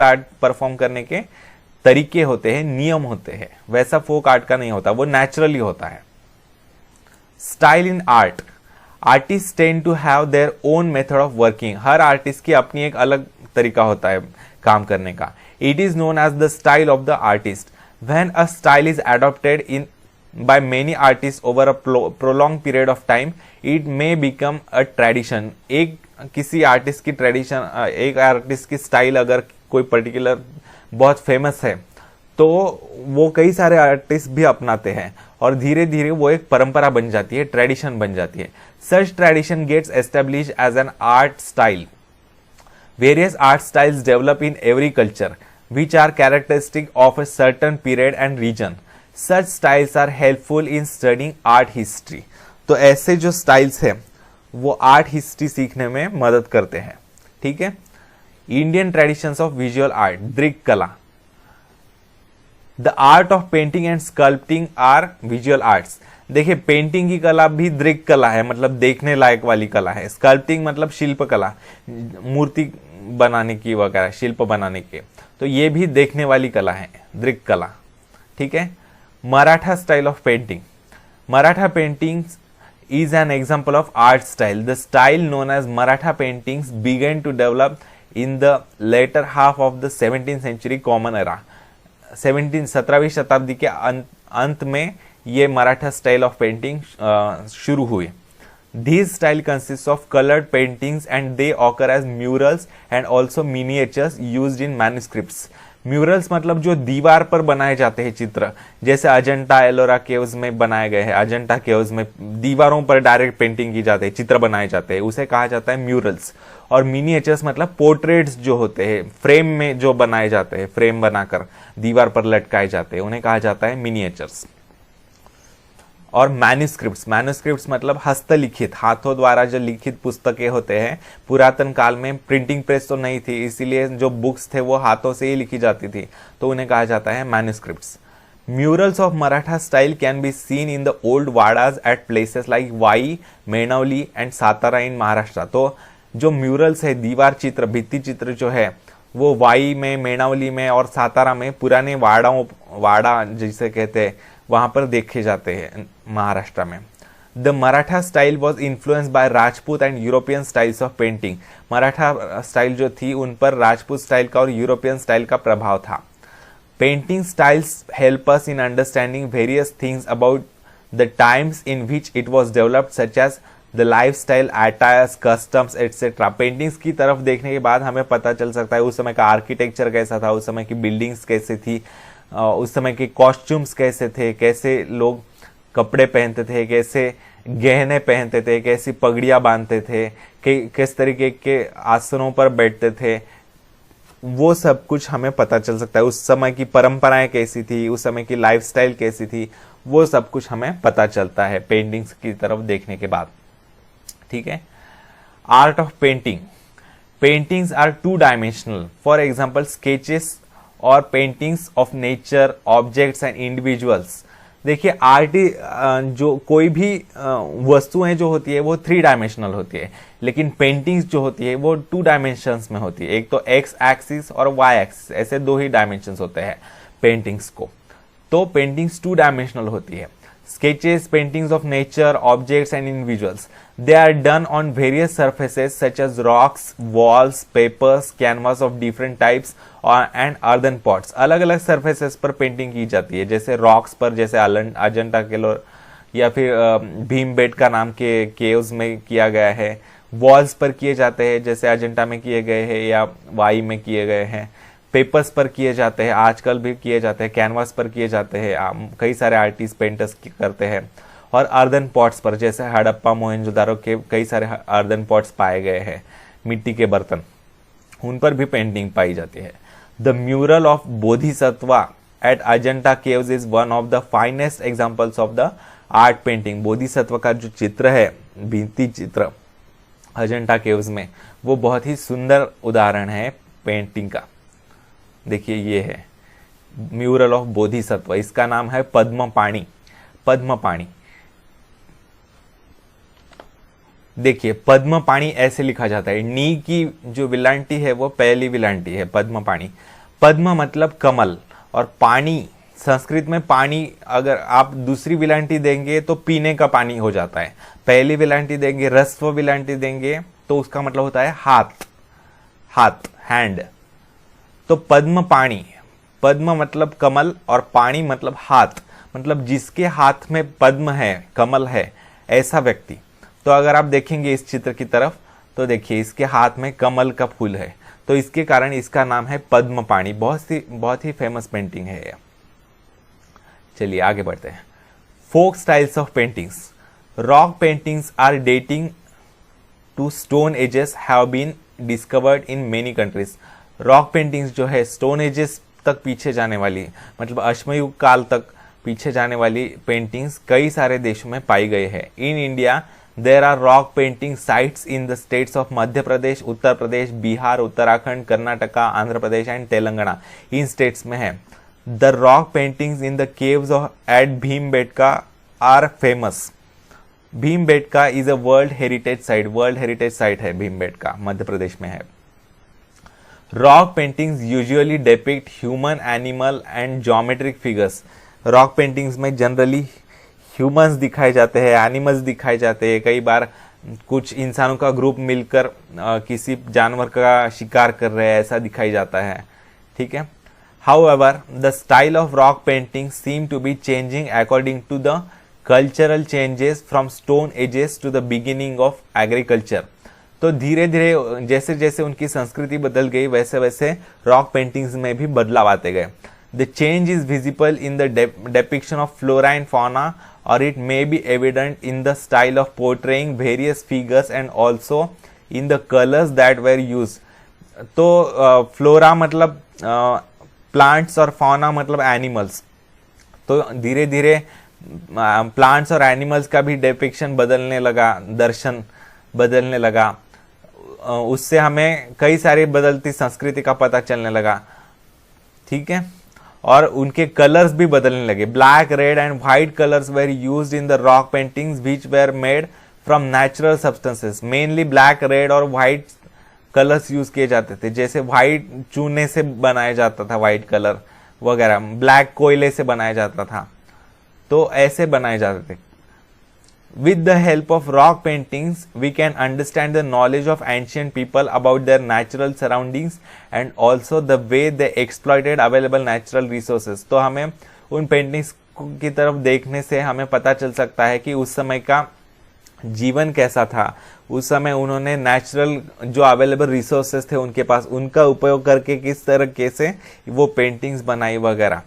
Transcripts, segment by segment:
Art perform करने के तरीके होते हैं, नियम होते हैं, वैसा फोक आर्ट का नहीं होता, वो नेचुरली होता है। Style in art, artist tend to have their own method of working, हर आर्टिस्ट की अपनी एक अलग तरीका होता है काम करने का। It is known as the style of the artist. When a style is adopted in by many artists over a prolonged period of time, it may become a tradition। एक किसी आर्टिस्ट की ट्रेडिशन, एक artist की style अगर कोई particular बहुत famous है तो वो कई सारे आर्टिस्ट भी अपनाते हैं और धीरे धीरे वो एक परंपरा बन जाती है, ट्रेडिशन बन जाती है। Such tradition gets establish as an art style. Various art styles develop in every culture which are characteristic of a certain period and region। Such styles are helpful in studying art history। तो ऐसे जो styles हैं वो art history सीखने में मदद करते हैं, ठीक है। Indian traditions of visual art, दृक कला। The art of painting and sculpting are visual arts. देखिए पेंटिंग की कला भी दृक कला है, मतलब देखने लायक वाली कला है। स्कल्पटिंग मतलब शिल्प कला, मूर्ति बनाने की वगैरह, शिल्प बनाने के, तो ये भी देखने वाली कला है, दृक कला, ठीक है। Maratha style of painting, Maratha paintings is an example of art style। The style known as Maratha paintings began to develop in the later half of the 17th century common era। 17वीं शताब्दी के अंत में ये Maratha style of painting शुरू हुई। These style consists of colored paintings and they occur as murals and also miniatures used in manuscripts। Murals मतलब जो दीवार पर बनाए जाते हैं चित्र, जैसे अजंता एलोरा केव्स में बनाए गए हैं। अजंता केव्स में दीवारों पर डायरेक्ट पेंटिंग की जाती है, चित्र बनाए जाते हैं, उसे कहा जाता है म्यूरल्स। और मिनिएचर्स मतलब पोर्ट्रेट्स जो होते हैं, फ्रेम में जो बनाए जाते हैं, फ्रेम बनाकर दीवार पर लटकाए जाते हैं, उन्हें कहा जाता है मिनिएचर्स। और मैन्युस्क्रिप्ट्स, मैन्युस्क्रिप्ट्स मतलब हस्तलिखित, हाथों द्वारा जो लिखित पुस्तकें होते हैं। पुरातन काल में प्रिंटिंग प्रेस तो नहीं थी, इसीलिए जो बुक्स थे वो हाथों से ही लिखी जाती थी, तो उन्हें कहा जाता है manuscripts. Murals of Maratha style can be seen in the old wadas at places like Wai, Menavali and Satara in Maharashtra. तो जो म्यूरल्स है, दीवार चित्र, भित्ति चित्र जो है वो वाई में, मेनावली में और सातारा में, पुराने वाड़ा जिसे कहते हैं, वहां पर देखे जाते हैं महाराष्ट्र में। The Maratha style was influence by Rajput and European styles of painting. Maratha style जो थी उन पर राजपूत स्टाइल का और यूरोपियन स्टाइल का प्रभाव था। Painting styles help us in understanding various things about the times in which it was developed, such as the life style, attires, customs etcetera. Paintings की तरफ देखने के बाद हमें पता चल सकता है उस समय का आर्किटेक्चर कैसा था, उस समय की बिल्डिंग्स कैसे थी, उस समय के कॉस्ट्यूम्स कैसे थे, कैसे लोग कपड़े पहनते थे, कैसे गहने पहनते थे, कैसी पगड़ियां बांधते थे, किस तरीके के आसनों पर बैठते थे, वो सब कुछ हमें पता चल सकता है। उस समय की परंपराएं कैसी थी, उस समय की लाइफस्टाइल कैसी थी, वो सब कुछ हमें पता चलता है पेंटिंग्स की तरफ देखने के बाद, ठीक है। Art of painting, paintings are two dimensional. For example sketches और paintings of nature, objects and individuals. देखिए जो कोई भी वस्तुएं जो होती है वो 3 डायमेंशनल होती है, लेकिन पेंटिंग्स जो होती है वो 2 डायमेंशंस में होती है। एक तो एक्स एक्सिस और वाई एक्सिस, ऐसे 2 ही डायमेंशंस होते हैं पेंटिंग्स को। तो पेंटिंग्स 2 डायमेंशनल होती है। Sketches, paintings of nature, objects and individuals. They are done on various surfaces such as rocks, walls, papers, canvas of different types and earthen pots। अलग अलग surfaces पर पेंटिंग की जाती है, जैसे रॉक्स पर, जैसे अजंता केलोर या फिर भीमबेटका नाम के केव्स में किया गया है। वॉल्स पर किए जाते हैं, जैसे अजंता में किए गए हैं या वाई में किए गए हैं। पेपर्स पर किए जाते हैं, आजकल भी किए जाते हैं। कैनवास पर किए जाते हैं, कई सारे आर्टिस्ट पेंटर्स करते हैं। और अर्दन पॉट्स पर, जैसे हड़प्पा मोहनजोदारो के कई सारे अर्दन पॉट्स पाए गए हैं, मिट्टी के बर्तन, उन पर भी पेंटिंग पाई जाती है। The mural of Bodhisattva at Ajanta caves is one of the finest examples of the art painting. Bodhisattva का जो चित्र है, भित्ति चित्र अजंता केव्स में, वो बहुत ही सुंदर उदाहरण है पेंटिंग का। देखिए ये है म्यूरल ऑफ बोधिसत्व, इसका नाम है पद्मपाणि। पद्मपाणि देखिए पद्म पाणी ऐसे लिखा जाता है, नी की जो विलांटी है वो पहली विलांटी है पद्म पाणी। पद्म मतलब कमल, और पानी संस्कृत में पानी अगर आप दूसरी विलांटी देंगे तो पीने का पानी हो जाता है। पहली विलांटी देंगे, ह्रस्व विलांटी देंगे तो उसका मतलब होता है हाथ, हाथ, हैंड। तो पद्म पाणी, पद्म मतलब कमल और पाणी मतलब हाथ, मतलब जिसके हाथ में पद्म है, कमल है, ऐसा व्यक्ति। तो अगर आप देखेंगे इस चित्र की तरफ तो देखिए इसके हाथ में कमल का फूल है, तो इसके कारण इसका नाम है पद्म पाणी। बहुत ही फेमस पेंटिंग है यह। चलिए आगे बढ़ते हैं। Folk styles of paintings. Rock paintings are dating to stone ages have been discovered in many countries. Rock paintings जो है स्टोन एजेस तक पीछे जाने वाली, मतलब अश्मयुग काल तक पीछे जाने वाली पेंटिंग्स कई सारे देशों में पाई गई है। In India there are rock painting sites in the states of Madhya Pradesh, Uttar Pradesh, Bihar, Uttarakhand, Karnataka, Andhra Pradesh and Telangana. इन स्टेट्स में है। The rock paintings in the caves at Bhimbetka are famous. Bhimbetka is a world heritage site, world heritage site है भीमबेटका, मध्य प्रदेश में है। Rock paintings usually depict human, animal and geometric figures. Rock paintings में generally humans दिखाए जाते हैं, animals दिखाए जाते हैं, कई बार कुछ इंसानों का ग्रुप मिलकर किसी जानवर का शिकार कर रहे हैं, ऐसा दिखाई जाता है। ठीक है। However, the style of rock painting seem to be changing according to the cultural changes from stone ages to the beginning of agriculture. तो धीरे धीरे जैसे जैसे उनकी संस्कृति बदल गई वैसे वैसे रॉक पेंटिंग्स में भी बदलाव आते गए। The change is visible in the depiction of flora and fauna, or it may be evident in the style of portraying various figures and also in the colors that were used. तो flora मतलब plants और fauna मतलब animals. तो धीरे धीरे plants और animals का भी डिपिक्शन बदलने लगा, दर्शन बदलने लगा। उससे हमें कई सारी बदलती संस्कृति का पता चलने लगा। ठीक है। और उनके कलर्स भी बदलने लगे। Black, red and white colours where used in the rock paintings which were made from natural substances. Mainly black, red और व्हाइट कलर्स यूज किए जाते थे। जैसे व्हाइट चूने से बनाया जाता था, व्हाइट कलर वगैरह, ब्लैक कोयले से बनाया जाता था, तो ऐसे बनाए जाते थे। With the help of rock paintings we can understand the knowledge of ancient people about their natural surroundings and also the way they exploited available natural resources. तो हमें उन पेंटिंग्स की तरफ देखने से हमें पता चल सकता है कि उस समय का जीवन कैसा था। उस समय उन्होंने नेचुरल जो अवेलेबल रिसोर्सेस थे उनके पास, उनका उपयोग करके किस तरीके से वो पेंटिंग्स बनाई वगैरह।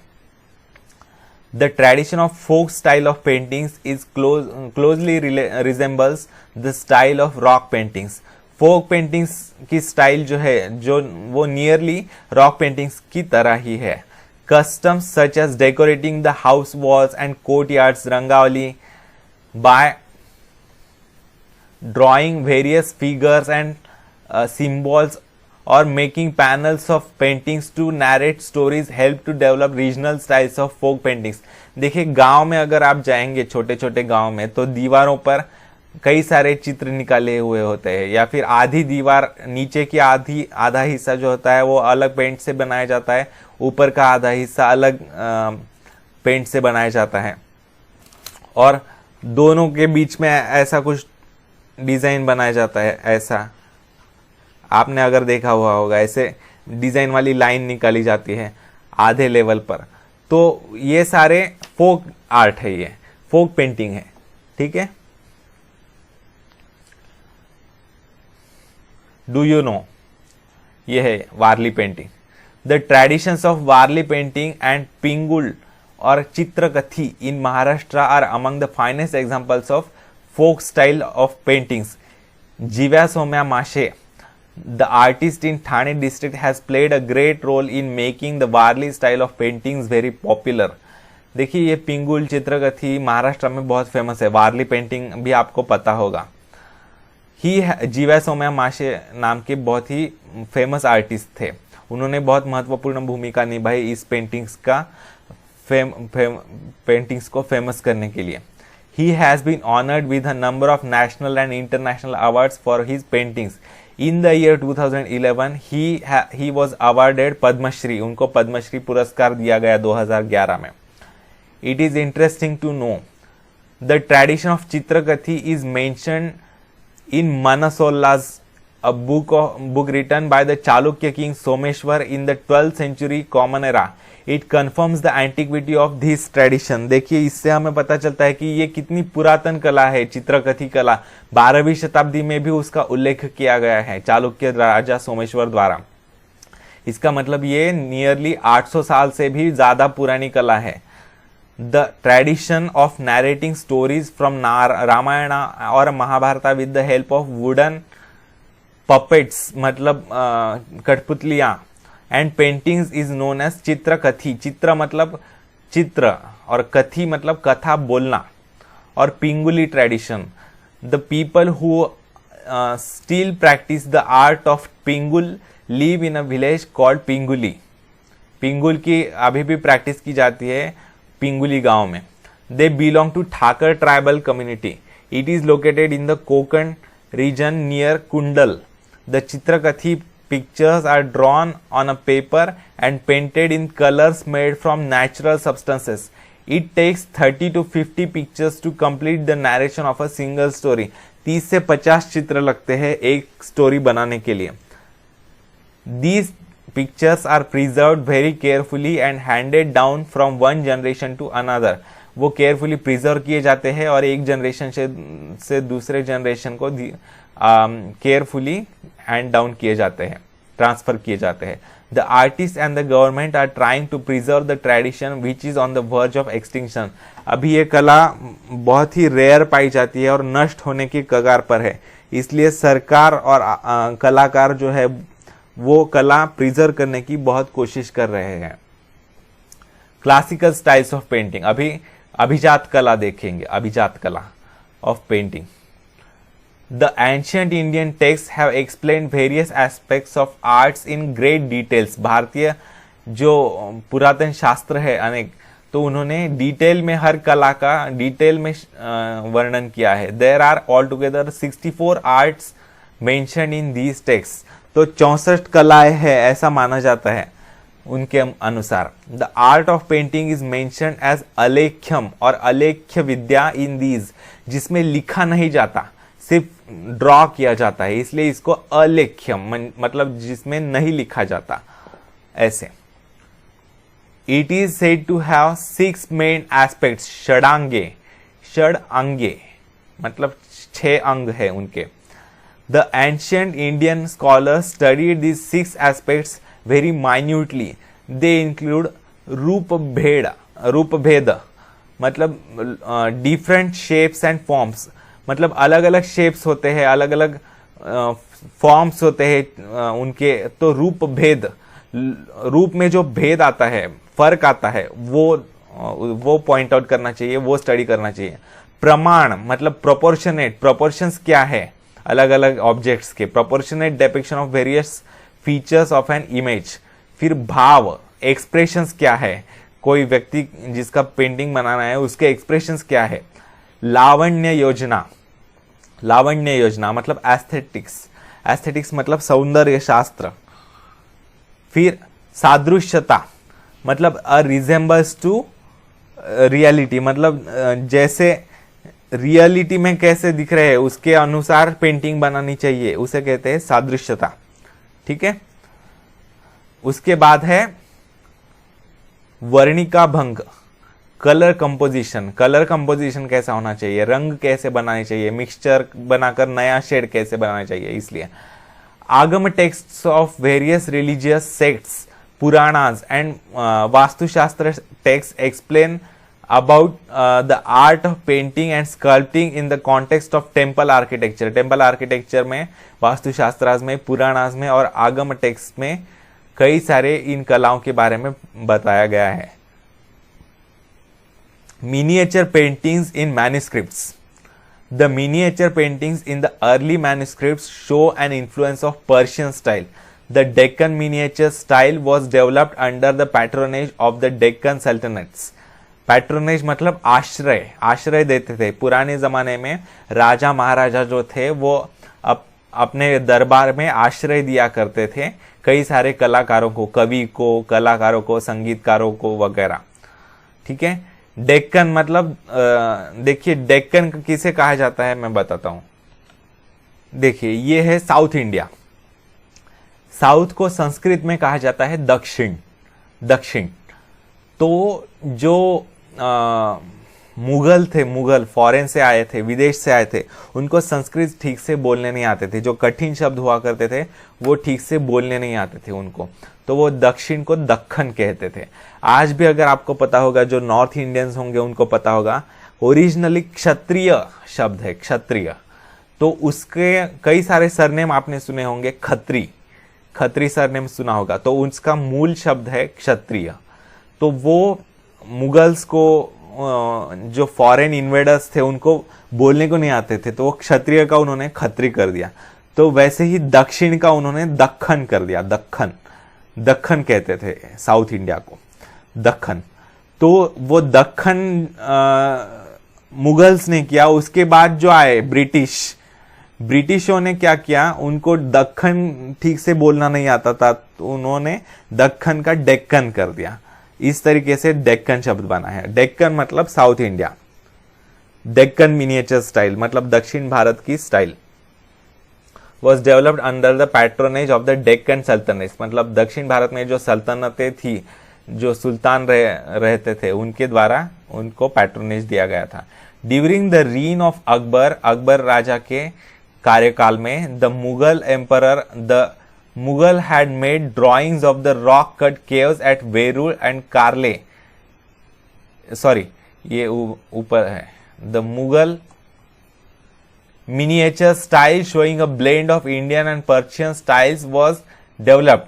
The tradition of folk style of paintings is closely resembles the style of rock paintings. Folk paintings की स्टाइल जो है, जो वो नियरली रॉक पेंटिंग्स की तरह ही है। Customs such as decorating the house walls and courtyards, rangavali, by drawing various figures and symbols or making panels of paintings to narrate stories help to develop regional styles of folk paintings। देखिए गांव में अगर आप जाएंगे, छोटे छोटे गांव में, तो दीवारों पर कई सारे चित्र निकाले हुए होते हैं, या फिर आधी दीवार, नीचे की आधा हिस्सा जो होता है वो अलग पेंट से बनाया जाता है, ऊपर का आधा हिस्सा अलग पेंट से बनाया जाता है, और दोनों के बीच में ऐसा कुछ डिजाइन बनाया जाता है। ऐसा आपने अगर देखा हुआ होगा, ऐसे डिजाइन वाली लाइन निकाली जाती है आधे लेवल पर। तो ये सारे फोक आर्ट है, ये फोक पेंटिंग है। ठीक है। डू यू नो, ये है Warli painting. The traditions of Warli painting and Pingul और Chitrakathi in Maharashtra are among the finest examples of folk style of paintings. Jivya Somya Mashe, the artist in Thane district, has played a great role in making the Warli style of paintings very popular. देखिए ये पिंगुल चित्रकथी महाराष्ट्र में बहुत famous है। Warli painting भी आपको पता होगा। जीवा सोम्या माशे नाम के बहुत ही फेमस आर्टिस्ट थे। उन्होंने बहुत महत्वपूर्ण भूमिका निभाई इस पेंटिंग्स को फेमस करने के लिए। He has been honored with a number of national and international awards for his paintings. In the year 2011, he was awarded Padma Shri. उनको पद्म श्री पुरस्कार दिया गया 2011 में. It is interesting to know the tradition of Chitrakathi is mentioned in Manasolla's, a book written by the Chalukya king Someshwar in the 12th century Common Era. It confirms the antiquity of this tradition. देखिए, इससे हमें पता चलता है कि ये कितनी पुरातन कला है चित्रकथी कला. 12वीं शताब्दी में भी उसका उल्लेख किया गया है चालुक्य राजा सोमेश्वर द्वारा. इसका मतलब ये नियरली 800 साल से भी ज्यादा पुरानी कला है. The tradition of narrating stories from Ramayana or Mahabharata with the help of wooden puppets मतलब कठपुतलियां and paintings is known as चित्रकथी. चित्र मतलब चित्र और कथी मतलब कथा बोलना. और पिंगुली tradition. The people who still practice the art of Pingul live in a village called Pinguli. पिंगुल की अभी भी प्रैक्टिस की जाती है पिंगुली गांव में. They belong to Thakar tribal community. It is located in the Konkan region near Kundal. The Chitrakathi pictures are drawn on a paper and painted in colors made from natural substances. It takes 30 to 50 pictures to complete the narration of a single story. 30 से 50 चित्र लगते हैं एक story बनाने के लिए. These pictures are preserved very carefully and handed down from one generation to another. वो carefully preserve किए जाते हैं और एक जनरेशन से दूसरे जनरेशन को केयरफुली हैंड डाउन किए जाते हैं, ट्रांसफर किए जाते हैं. The artist and the government are trying to preserve the tradition which is on the verge of extinction. अभी ये कला बहुत ही रेयर पाई जाती है और नष्ट होने की कगार पर है. इसलिए सरकार और कलाकार जो है वो कला प्रिजर्व करने की बहुत कोशिश कर रहे हैं. Classical styles of painting. अभी अभिजात कला देखेंगे. अभिजात कला of painting. The ancient Indian text have explained various aspects of arts in great details. भारतीय जो पुरातन शास्त्र है अनेक, तो उन्होंने डिटेल में हर कला का डिटेल में वर्णन किया है. There are all together 64 arts mentioned in these text. तो 64 कलाएं हैं ऐसा माना जाता है उनके अनुसार. The art of painting is mentioned as alekhyam और अलेख्य विद्या इन दीज, जिसमें लिखा नहीं जाता, सिर्फ ड्रॉ किया जाता है, इसलिए इसको अलेख्यम मतलब जिसमें नहीं लिखा जाता ऐसे. It is said to have 6 main aspects. षडांगे मतलब 6 अंग है उनके. The ancient Indian scholars studied these 6 aspects very minutely. They include रूप भेद मतलब different shapes and forms. मतलब अलग अलग shapes होते हैं, अलग अलग forms होते हैं उनके. तो रूप भेद, रूप में जो भेद आता है, फर्क आता है, वो पॉइंट आउट करना चाहिए, वो स्टडी करना चाहिए. प्रमाण मतलब प्रोपोर्शनेट. प्रोपोर्शंस क्या है अलग अलग ऑब्जेक्ट्स के. Proportionate depiction of various features of an image. फिर भाव, एक्सप्रेशंस क्या है, कोई व्यक्ति जिसका पेंटिंग बनाना है उसके एक्सप्रेशंस क्या है. लावण्य योजना. लावण्य योजना मतलब एस्थेटिक्स. एस्थेटिक्स मतलब सौंदर्य शास्त्र. फिर सादृश्यता मतलब अ रिजेंबल्स टू रियलिटी, मतलब जैसे रियलिटी में कैसे दिख रहे हैं उसके अनुसार पेंटिंग बनानी चाहिए, उसे कहते हैं सादृश्यता. ठीक है. उसके बाद है वर्णिका भंग. Colour composition. कलर कंपोजिशन कैसा होना चाहिए, रंग कैसे बनाने चाहिए, मिक्सचर बनाकर नया शेड कैसे बनाना चाहिए. इसलिए आगम texts of various religious sects, Puranas and Vastushastra text explain about the art of painting and sculpting in the context of temple architecture. Temple architecture में, वास्तुशास्त्रास में, पुराणास में और आगम टेक्स्ट में कई सारे इन कलाओं के बारे में बताया गया है. Miniature paintings in manuscripts. The miniature paintings in the early manuscripts show an influence of Persian style. The Deccan miniature style was developed under the patronage of the Deccan Sultanates. Patronage मतलब आश्रय, आश्रय देते थे। पुराने जमाने में राजा महाराजा जो थे वो अपने दरबार में आश्रय दिया करते थे कई सारे कलाकारों को, कवि को, कलाकारों को, संगीतकारों को वगैरह। ठीक है। डेक्कन मतलब देखिए डेक्कन किसे कहा जाता है मैं बताता हूं। देखिए ये है साउथ इंडिया। साउथ को संस्कृत में कहा जाता है दक्षिण, दक्षिण। तो जो मुगल थे, मुगल फॉरेन से आए थे, विदेश से आए थे, उनको संस्कृत ठीक से बोलने नहीं आते थे। जो कठिन शब्द हुआ करते थे वो ठीक से बोलने नहीं आते थे उनको, तो वो दक्षिण को दक्खन कहते थे। आज भी अगर आपको पता होगा, जो नॉर्थ इंडियंस होंगे उनको पता होगा, ओरिजिनली क्षत्रिय शब्द है, क्षत्रिय। तो उसके कई सारे सरनेम आपने सुने होंगे, खत्री, खत्री सरनेम सुना होगा, तो उसका मूल शब्द है क्षत्रिय। तो वो मुगल्स को, जो फॉरेन इन्वेडर्स थे उनको बोलने को नहीं आते थे, तो वो क्षत्रिय का उन्होंने खत्री कर दिया। तो वैसे ही दक्षिण का उन्होंने दक्खन कर दिया, दक्खन, दक्खन कहते थे साउथ इंडिया को, दक्खन। तो वो दक्खन मुगल्स ने किया। उसके बाद जो आए ब्रिटिशों ने क्या किया, उनको दक्खन ठीक से बोलना नहीं आता था, तो उन्होंने दक्खन का डेक्कन कर दिया। इस तरीके से डेक्कन शब्द बना है। डेक्कन मतलब south India, Deccan miniature style मतलब दक्षिण भारत की style. Was developed under the patronage of the Deccan सल्तनत, मतलब दक्षिण भारत में जो सल्तनतें थी, जो सुल्तान रहते थे, उनके द्वारा उनको पैट्रोनेज दिया गया था। During the reign of Akbar, Akbar राजा के कार्यकाल में, the Mughal emperor the Mughal had made drawings of the rock-cut caves at Verul and Karle. Sorry, ये ऊपर है। The Mughal miniature style showing a blend of Indian and Persian styles was developed.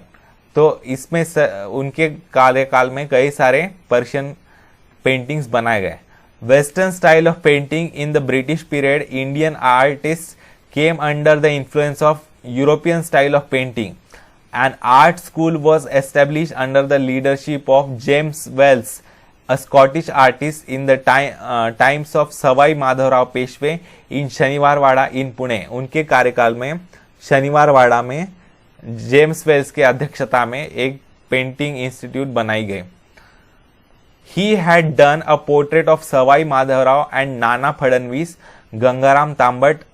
तो इसमें उनके कार्यकाल में कई सारे पर्शियन पेंटिंग्स बनाए गए। Western style of painting in the British period, Indian artists came under the influence of European style of painting. An art school was established under the leadership of James Wells, a Scottish artist, in the times of Savai Madhavrao Peshwe in Shaniwarwada in Pune. उनके कार्यकाल में शनिवारवाड़ा में James Wales के अध्यक्षता में एक painting institute बनाई गई। He had done a portrait of Savai Madhavrao and Nana Fadnvis, Gangaram तांबट,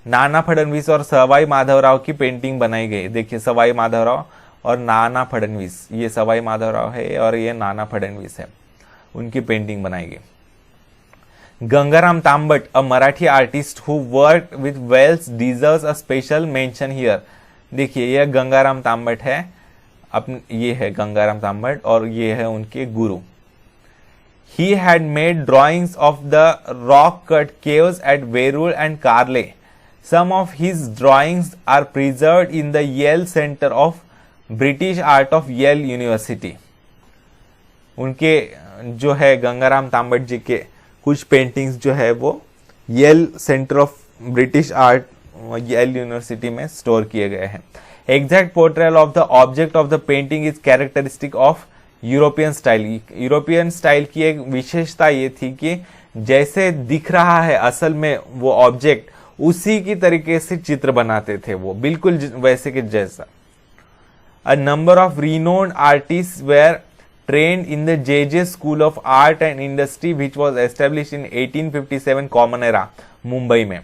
नाना फडणवीस और सवाई माधवराव की पेंटिंग बनाई गई। देखिए सवाई माधवराव और नाना फडणवीस, ये सवाई माधवराव है और ये नाना फडणवीस है, उनकी पेंटिंग बनाई गई। Gangaram Tambat, a Marathi artist who worked with Wales, deserves a special mention here. देखिए ये गंगाराम तांबट है, ये है गंगाराम तांबट और ये है उनके गुरु। He had made drawings of the rock-cut caves at Verul and Karle. Some of his drawings are preserved in the Yale Center of British Art of Yale University. उनके जो है गंगाराम तांबट जी के कुछ पेंटिंग्स जो है वो Yale centre of British art Yale university में store किए गए हैं। Exact portrayal of the object of the painting is characteristic of European style. European style की एक विशेषता ये थी कि जैसे दिख रहा है असल में वो ऑब्जेक्ट, उसी की तरीके से चित्र बनाते थे वो, बिल्कुल वैसे के जैसा। A number of renowned artist were trained in the J school of art and industry which was establish इन 1857 कॉमन एरा, मुंबई में,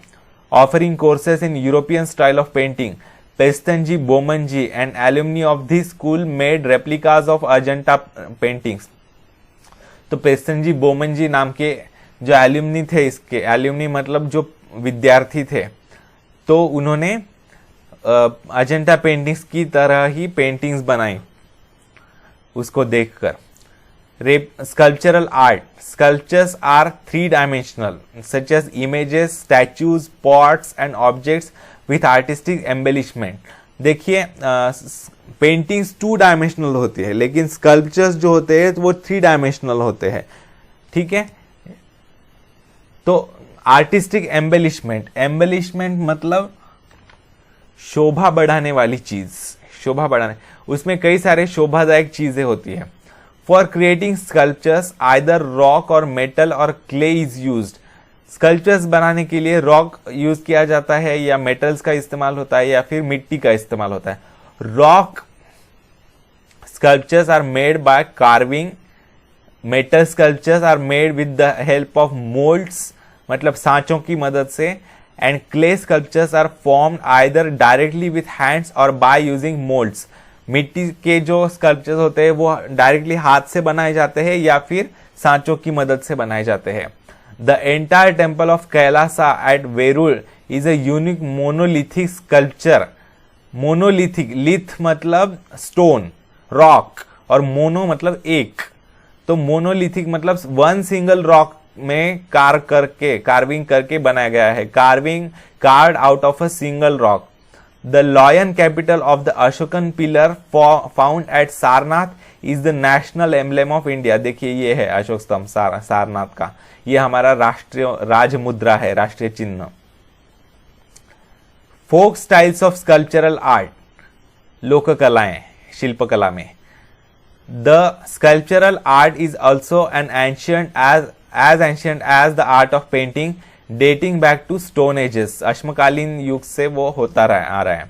offering courses in European style of painting. Pestonji, Bomanji and alumni of this school made replicas of Ajanta paintings. तो पेस्तनजी, बोमनजी नाम के जो alumni थे, इसके alumni मतलब जो विद्यार्थी थे, तो उन्होंने अजंता पेंटिंग्स की तरह ही पेंटिंग्स बनाई उसको देखकर। Sculptural art. Sculptures are three-dimensional, such as images, statues, pots and objects with artistic embellishment. देखिए पेंटिंग्स 2-dimensional होती है, लेकिन स्कल्पचर्स जो होते हैं वो 3-dimensional होते हैं। ठीक है, तो आर्टिस्टिक एम्बेलिशमेंट, एम्बेलिशमेंट मतलब शोभा बढ़ाने वाली चीज, शोभा बढ़ाने, उसमें कई सारे शोभादायक चीजें होती है, for creating sculptures either rock और मेटल और क्ले इज यूज्ड। स्कल्पचर्स बनाने के लिए रॉक यूज किया जाता है या मेटल्स का इस्तेमाल होता है या फिर मिट्टी का इस्तेमाल होता है। Rock sculptures are made by carving, metal sculptures are made with the help of moulds, मतलब सांचों की मदद से, and clay sculptures are formed either directly with hands or by using moulds. मिट्टी के जो स्कल्पचर्स होते हैं वो डायरेक्टली हाथ से बनाए जाते हैं या फिर सांचों की मदद से बनाए जाते हैं। The entire temple of Kailasa at Verul is a unique monolithic sculpture. Monolithic, lith मतलब स्टोन, रॉक, और मोनो मतलब एक, तो मोनोलिथिक मतलब वन सिंगल रॉक में कार्विंग करके बनाया गया है। Carved out of a single rock. The lion capital of the Ashokan pillar found at Sarnath is the national emblem of India. देखिए ये है अशोक स्तंभ सारनाथ का, ये हमारा राष्ट्रीय राज मुद्रा है, राष्ट्रीय चिन्ह। फोक स्टाइल्स ऑफ स्कल्पचरल आर्ट, लोक कलाएं शिल्पकला में। The sculptural art is also an ancient as ancient as the art of painting, dating back to stone ages। अश्मकालीन युग से वो होता आ रहा है।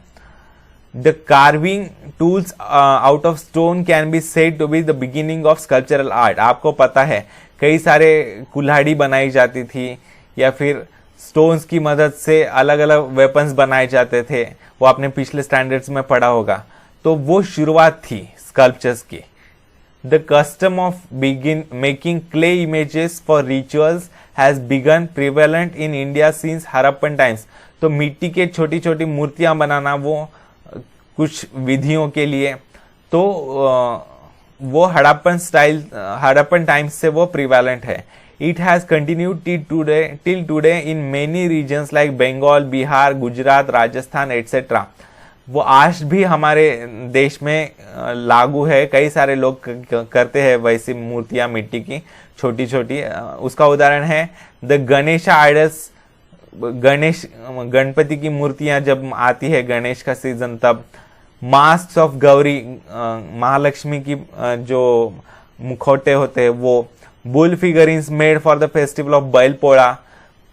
The carving tools out of stone can be said to be the beginning of sculptural art। आपको पता है कई सारे कुल्हाड़ी बनाई जाती थी या फिर स्टोन्स की मदद से अलग अलग वेपन्स बनाए जाते थे, वो आपने पिछले स्टैंडर्ड्स में पढ़ा होगा। तो वो शुरुआत थी स्कल्पचर्स की। The custom of making clay images for rituals has begun prevalent in India since Harappan times। तो मिट्टी के छोटी छोटी मूर्तियां बनाना वो कुछ विधियों के लिए, तो वो हड़प्पन टाइम्स से वो प्रिवेलेंट है। It has continued till today in many regions like Bengal, Bihar, Gujarat, Rajasthan etc। वो आज भी हमारे देश में लागू है। कई सारे लोग करते हैं वैसी मूर्तियां मिट्टी की छोटी छोटी। उसका उदाहरण है द गणेशा आइडल्स। गणपति की मूर्तियां जब आती है गणेश का सीजन, तब मास्क ऑफ गौरी, महालक्ष्मी की जो मुखौटे होते हैं वो। Bull figurings made for the festival of Bail Pola.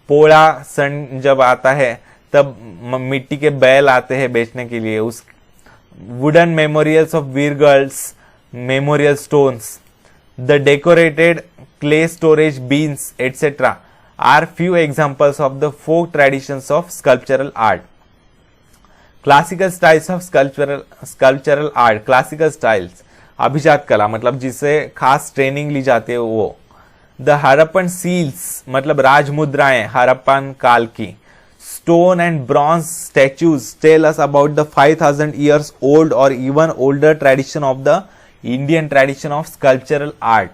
पोड़ा सन जब आता है तब मिट्टी के बैल आते हैं बेचने के लिए। उस वुडन मेमोरियल्स ऑफ वीर गर्ल्स, memorial stones, the decorated clay storage bins etcetera are few examples of the folk traditions of sculptural art. Classical styles of sculptural art. Classical styles अभिजात कला, मतलब जिसे खास ट्रेनिंग ली जाती है वो। द हड़प्पन सील्स मतलब राजमुद्राएं हड़प्पन काल की। Stone and bronze statues tell us about the 5000 years old or even older tradition of the Indian tradition of sculptural art.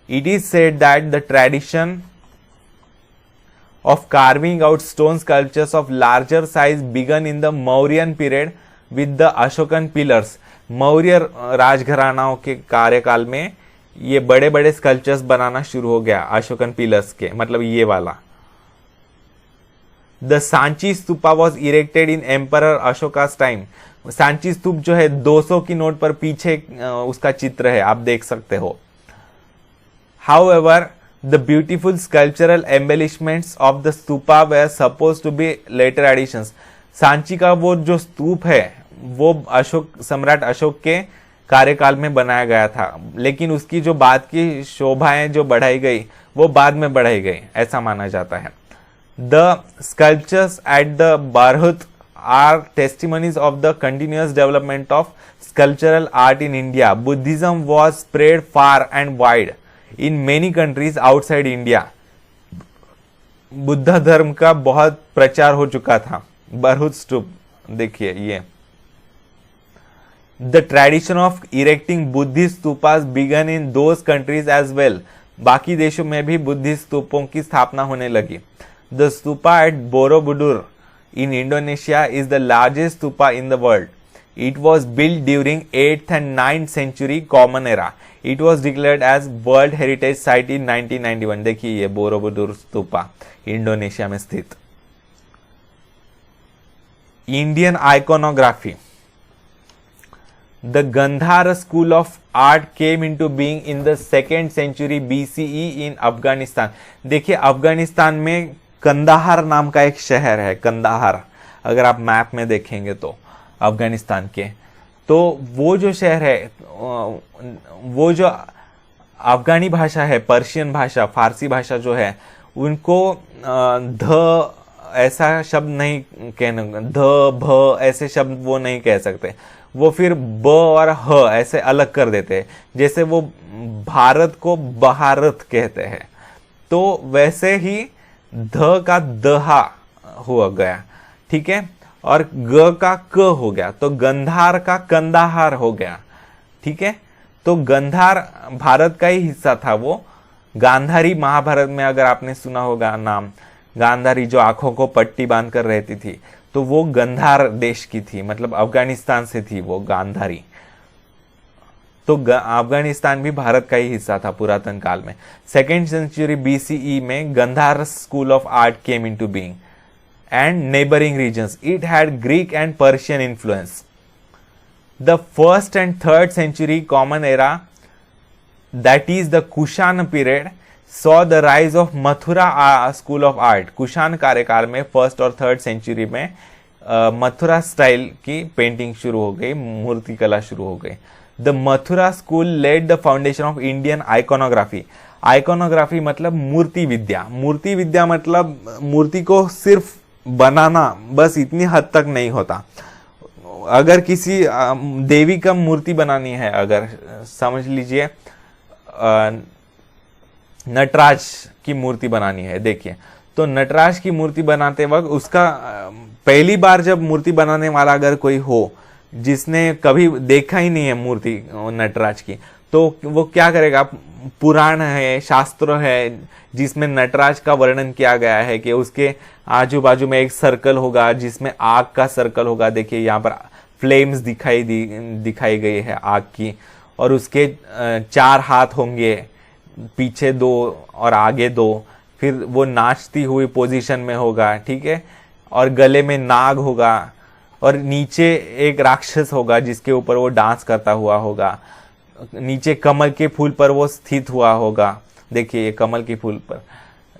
It is said that the tradition of carving out stone sculptures of larger size began in the Mauryan period with the Ashokan pillars। Maurya राजघरानाओं के कार्यकाल में ये बड़े बड़े sculptures बनाना शुरू हो गया Ashokan pillars के, मतलब ये वाला। The Sanchi stupa was erected in emperor Ashoka's time. Sanchi stupa जो है 200 की नोट पर पीछे उसका चित्र है, आप देख सकते हो। However the beautiful sculptural embellishments of the stupa were suppose to be later additions. Sanchi का वो जो स्तूप है वो सम्राट अशोक के कार्यकाल में बनाया गया था, लेकिन उसकी जो बाद की शोभाएं जो बढ़ाई गई वो बाद में बढ़ाई गई, ऐसा माना जाता है। The sculptures at the Bharhut are testimonies of the continuous development of sculptural art in India. Buddhism was spread far and wide in many countries outside India। Buddha धर्म का बहुत प्रचार हो चुका था। बरहुत स्तूप देखिए ये। The tradition of erecting Buddhist stupas began in those countries as well। बाकी देशों में भी बुद्धिस्ट स्तूपों की स्थापना होने लगी। The stupa at Borobudur in Indonesia is the largest stupa in the world। It was built during 8th and 9th century Common Era। It was declared as World Heritage Site in 1991। देखिए ये Borobudur stupa Indonesia में स्थित। Indian iconography. The Gandhara school of art came into being in the 2nd century BCE in Afghanistan. देखिए Afghanistan में कंदाहार नाम का एक शहर है, कंदाहार, अगर आप मैप में देखेंगे तो अफगानिस्तान के, तो वो जो शहर है, वो जो अफगानी भाषा है, पर्शियन भाषा, फारसी भाषा जो है, उनको ध ऐसा शब्द नहीं कहने, ध भ ऐसे शब्द वो नहीं कह सकते, वो फिर ब और ह ऐसे अलग कर देते हैं, जैसे वो भारत को बहारत कहते हैं, तो वैसे ही ध का दहा हुआ गया, ठीक है, और ग का क हो गया, तो गंधार का कंदाहार हो गया, ठीक है। तो गंधार भारत का ही हिस्सा था। वो गांधारी, महाभारत में अगर आपने सुना होगा नाम, गांधारी जो आंखों को पट्टी बांधकर रहती थी, तो वो गंधार देश की थी, मतलब अफगानिस्तान से थी वो गांधारी। तो अफगानिस्तान भी भारत का ही हिस्सा था पुरातन काल में। 2nd century BCE में Gandhara school of art came into being and neighboring regions. It had Greek and Persian influence. The 1st and 3rd century Common Era, that is the Kushan period, saw the rise of Mathura school of art. Kushan कार्यकाल में 1st और 3rd century में Mathura style की painting शुरू हो गई, मूर्ति कला शुरू हो गई। The Mathura school laid the foundation of Indian iconography. Iconography मतलब मूर्ति विद्या। मूर्ति विद्या मतलब मूर्ति को सिर्फ बनाना, बस इतनी हद तक नहीं होता। अगर किसी देवी का मूर्ति बनानी है, अगर समझ लीजिए नटराज की मूर्ति बनानी है, देखिए, तो नटराज की मूर्ति बनाते वक्त उसका पहली बार जब मूर्ति बनाने वाला अगर कोई हो जिसने कभी देखा ही नहीं है मूर्ति नटराज की, तो वो क्या करेगा, पुराण है, शास्त्र है जिसमें नटराज का वर्णन किया गया है कि उसके आजू बाजू में एक सर्कल होगा जिसमें आग का सर्कल होगा। देखिए यहाँ पर फ्लेम्स दिखाई गई है आग की, और उसके 4 हाथ होंगे, पीछे 2 और आगे 2, फिर वो नाचती हुई पोजीशन में होगा, ठीक है, और गले में नाग होगा, और नीचे एक राक्षस होगा जिसके ऊपर वो डांस करता हुआ होगा, नीचे कमल के फूल पर वो स्थित हुआ होगा। देखिए ये कमल के फूल पर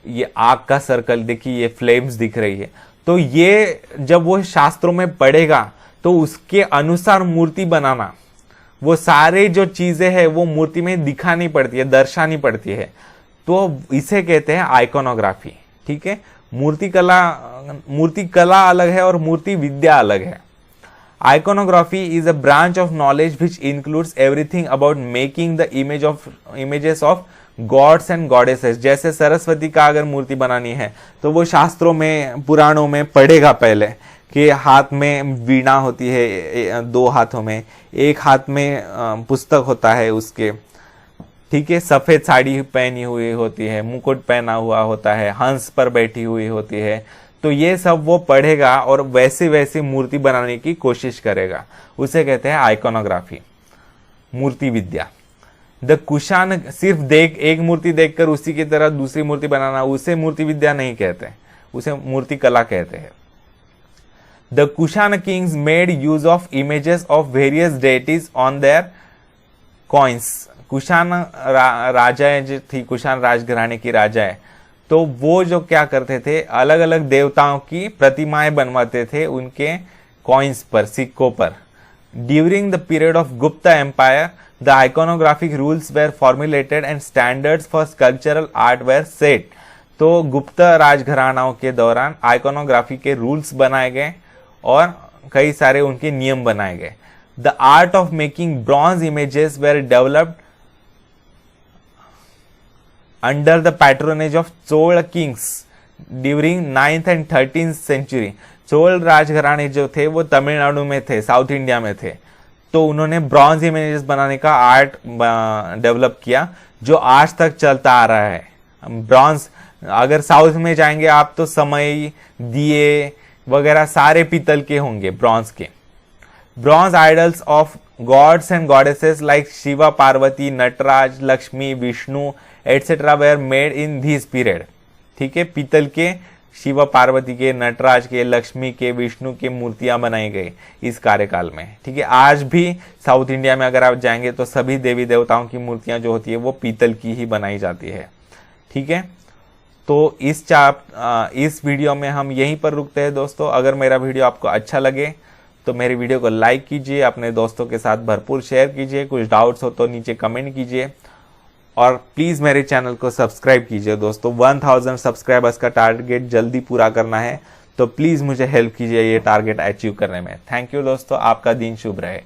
ये आग का सर्कल, देखिए ये फ्लेम्स दिख रही है। तो ये जब वो शास्त्रों में पढ़ेगा तो उसके अनुसार मूर्ति बनाना, वो सारे जो चीजें हैं वो मूर्ति में दिखानी पड़ती है, दर्शानी पड़ती है, तो इसे कहते हैं आइकोनोग्राफी, ठीक है। मूर्ति कला अलग है और मूर्ति विद्या अलग है। Iconography is a branch of knowledge which includes everything about making the images of gods and goddesses. जैसे सरस्वती का अगर मूर्ति बनानी है तो वो शास्त्रों में, पुराणों में पढ़ेगा पहले कि हाथ में वीणा होती है, 2 हाथों में, एक हाथ में पुस्तक होता है उसके, ठीक है, सफेद साड़ी पहनी हुई होती है, मुकुट पहना हुआ होता है, हंस पर बैठी हुई होती है। तो ये सब वो पढ़ेगा और वैसे वैसे मूर्ति बनाने की कोशिश करेगा, उसे कहते हैं आइकोनोग्राफी, मूर्ति विद्या। द कुशान, सिर्फ एक मूर्ति देखकर उसी की तरह दूसरी मूर्ति बनाना, उसे मूर्ति विद्या नहीं कहते, उसे मूर्ति कला कहते हैं। The Kushan kings made use of images of various deities on their coins. Kushan राजाएं जो थी, कुशान राजघराने की राजाएं, तो वो जो क्या करते थे, अलग अलग देवताओं की प्रतिमाएं बनवाते थे उनके कॉइन्स पर, सिक्कों पर। During the period of Gupta empire the iconographic rules were formulated and standards for sculptural art were set. तो गुप्त राजघरानाओं के दौरान आइकोनोग्राफी के रूल्स बनाए गए और कई सारे उनके नियम बनाए गए। The art of making bronze images were developed under the patronage of Chola kings during 9th and 13th century। Chola राजघराने जो थे वो तमिलनाडु में थे, साउथ इंडिया में थे, तो उन्होंने ब्रॉन्ज इमेजेस बनाने का आर्ट डेवलप किया जो आज तक चलता आ रहा है। ब्रॉन्ज, अगर साउथ में जाएंगे आप तो समय, दिए वगैरह सारे पीतल के होंगे, ब्रॉन्ज के। Bronze idols of gods and goddesses like Shiva, Parvati, Nataraja, Lakshmi, Vishnu etcetera were made in this period. ठीक है, पीतल के शिव पार्वती के, नटराज के, लक्ष्मी के, विष्णु के मूर्तियां बनाई गई इस कार्यकाल में। ठीक है, आज भी साउथ इंडिया में अगर आप जाएंगे तो सभी देवी देवताओं की मूर्तियां जो होती है वो पीतल की ही बनाई जाती है। ठीक है, तो इस वीडियो में हम यहीं पर रुकते हैं दोस्तों। अगर मेरा वीडियो आपको अच्छा लगे तो मेरे वीडियो को लाइक कीजिए, अपने दोस्तों के साथ भरपूर शेयर कीजिए, कुछ डाउट्स हो तो नीचे कमेंट कीजिए और प्लीज मेरे चैनल को सब्सक्राइब कीजिए दोस्तों। 1000 सब्सक्राइबर्स का टारगेट जल्दी पूरा करना है, तो प्लीज मुझे हेल्प कीजिए ये टारगेट अचीव करने में। थैंक यू दोस्तों, आपका दिन शुभ रहे।